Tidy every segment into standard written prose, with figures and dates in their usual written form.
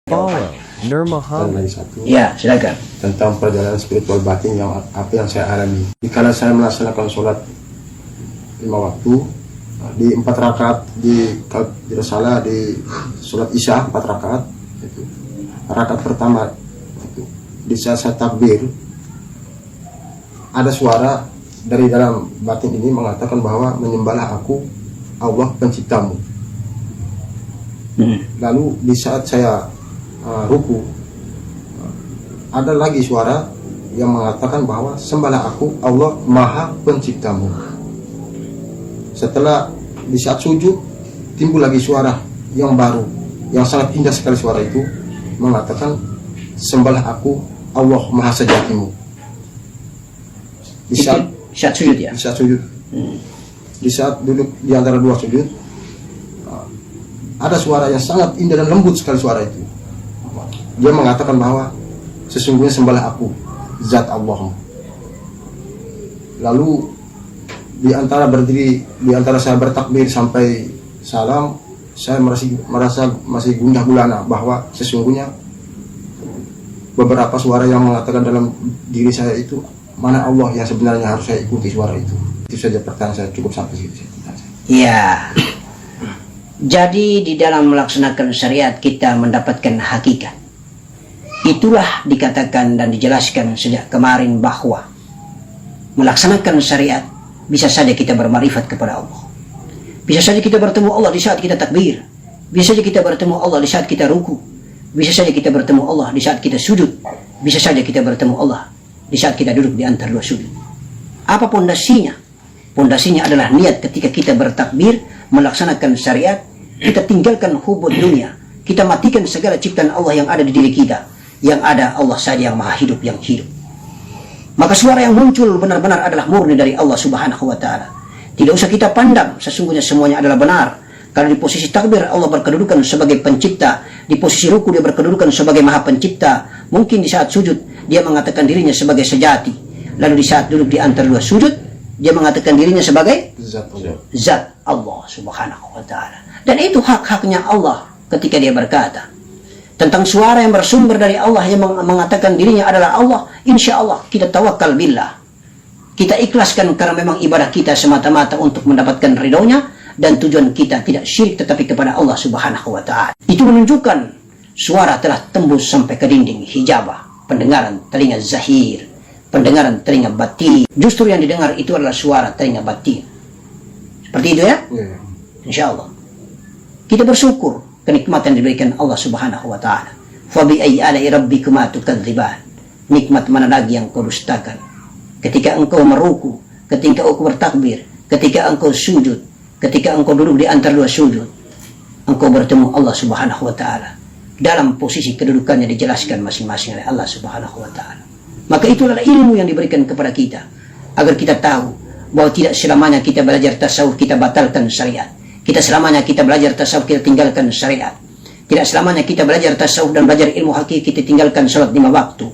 Follow Nur Dan Muhammad. lagi satu Ya, silakan. tentang perjalanan spiritual batin yang apa yang saya alami. Dikala saya melaksanakan sholat 5 waktu di 4 rakaat kalau tidak salah di sholat isya 4 rakaat itu. Rakaat pertama itu, di saat saya takbir ada suara dari dalam batin ini mengatakan bahwa menyembahlah aku Allah penciptamu. Lalu di saat saya ruku ada lagi suara yang mengatakan bahwa sembahlah aku Allah Maha Penciptamu. Setelah di saat sujud timbul lagi suara yang baru yang sangat indah sekali, suara itu mengatakan sembahlah aku Allah Maha Sejatimu. Di saat sujud ya. Di saat sujud. Di saat duduk di antara dua sujud ada suara yang sangat indah dan lembut sekali, suara itu. Dia mengatakan bahwa sesungguhnya sembahlah aku zat Allah. Lalu di antara saya bertakbir sampai salam, saya merasa masih gundah gulana bahwa sesungguhnya beberapa suara yang mengatakan dalam diri saya itu, mana Allah yang sebenarnya harus saya ikuti suara itu. Itu saja pertanyaan saya, cukup sampai situ. Ya. Jadi di dalam melaksanakan syariat kita mendapatkan hakikat. Itulah dikatakan dan dijelaskan sejak kemarin bahwa melaksanakan syariat bisa saja kita bermarifat kepada Allah. Bisa saja kita bertemu Allah di saat kita takbir. Bisa saja kita bertemu Allah di saat kita ruku. Bisa saja kita bertemu Allah di saat kita sujud. Bisa saja kita bertemu Allah di saat kita duduk di antara dua sujud. Apa pondasinya? Pondasinya adalah niat ketika kita bertakbir, melaksanakan syariat, kita tinggalkan hubud dunia. Kita matikan segala ciptaan Allah yang ada di diri kita. Yang ada Allah saja yang maha hidup, yang hidup. Maka suara yang muncul benar-benar adalah murni dari Allah Subhanahu wa ta'ala. Tidak usah kita pandang, sesungguhnya semuanya adalah benar. Karena di posisi takbir Allah berkedudukan sebagai pencipta, di posisi ruku dia berkedudukan sebagai maha pencipta. Mungkin di saat sujud dia mengatakan dirinya sebagai sejati. Lalu di saat duduk di antara dua sujud dia mengatakan dirinya sebagai zat Allah Subhanahu wa ta'ala. Dan itu hak-haknya Allah ketika dia berkata tentang suara yang bersumber dari Allah yang mengatakan dirinya adalah Allah, insya Allah kita tawakal billah. Kita ikhlaskan karena memang ibadah kita semata-mata untuk mendapatkan ridhonya dan tujuan kita tidak syirik tetapi kepada Allah Subhanahu wa ta'ala. Itu menunjukkan suara telah tembus sampai ke dinding hijabah, pendengaran telinga zahir, pendengaran telinga batin. Justru yang didengar itu adalah suara telinga batin. Seperti itu ya? Insya Allah. Kita bersyukur kenikmatan yang diberikan Allah Subhanahu wa ta'ala. Fa bi ayyi ala'i rabbikuma tukadziban. Nikmat mana lagi yang kau dustakan? Ketika engkau meruku, ketika engkau bertakbir, ketika engkau sujud, ketika engkau duduk di antara dua sujud, engkau bertemu Allah Subhanahu wa ta'ala. Dalam posisi kedudukannya dijelaskan masing-masing oleh Allah Subhanahu wa ta'ala. Maka itulah ilmu yang diberikan kepada kita agar kita tahu bahwa tidak selamanya kita belajar tasawuf kita batalkan syariat. Kita selamanya kita belajar tasawuf, kita tinggalkan syariat. Tidak selamanya kita belajar tasawuf dan belajar ilmu hakiki, kita tinggalkan sholat 5 waktu.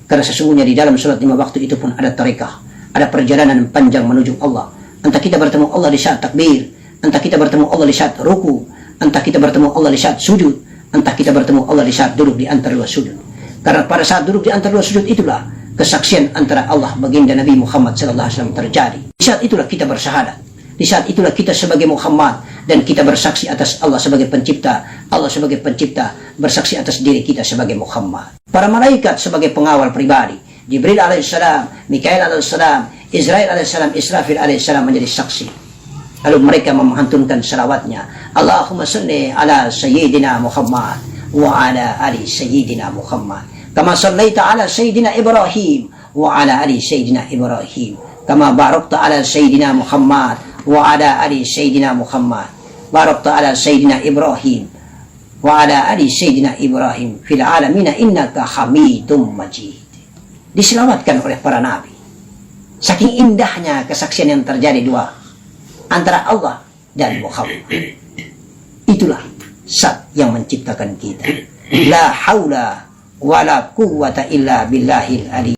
Karena sesungguhnya di dalam sholat 5 waktu itu pun ada tarekah, ada perjalanan panjang menuju Allah. Entah kita bertemu Allah di saat takbir, entah kita bertemu Allah di saat ruku, entah kita bertemu Allah di saat sujud, entah kita bertemu Allah di saat duduk di antara dua sujud. Karena pada saat duduk di antara dua sujud itulah kesaksian antara Allah baginda Nabi Muhammad SAW terjadi. Di saat itulah kita bersyahadat. Di saat itulah kita sebagai Muhammad dan kita bersaksi atas Allah sebagai pencipta, Allah sebagai pencipta bersaksi atas diri kita sebagai Muhammad. Para malaikat sebagai pengawal pribadi, Jibril alaihissalam, Mikail alaihissalam, Israel alaihissalam, Israfil alaihissalam menjadi saksi. Lalu mereka menghantunkan salawatnya, Allahumma salli ala Sayyidina Muhammad wa ala ali Sayyidina Muhammad kama sallaita ala Sayyidina Ibrahim wa ala ali Sayyidina Ibrahim kama barakta ala Sayyidina Muhammad wa ala ali Sayyidina Muhammad barakta ala Sayyidina Ibrahim wa ala ali Sayyidina Ibrahim fil alamina innaka hamidum majid. Diselawatkan oleh para nabi. Saking indahnya kesaksian yang terjadi dua antara Allah dan Muhammad. Itulah zat yang menciptakan kita. La haula wala quwwata illa billahil ali.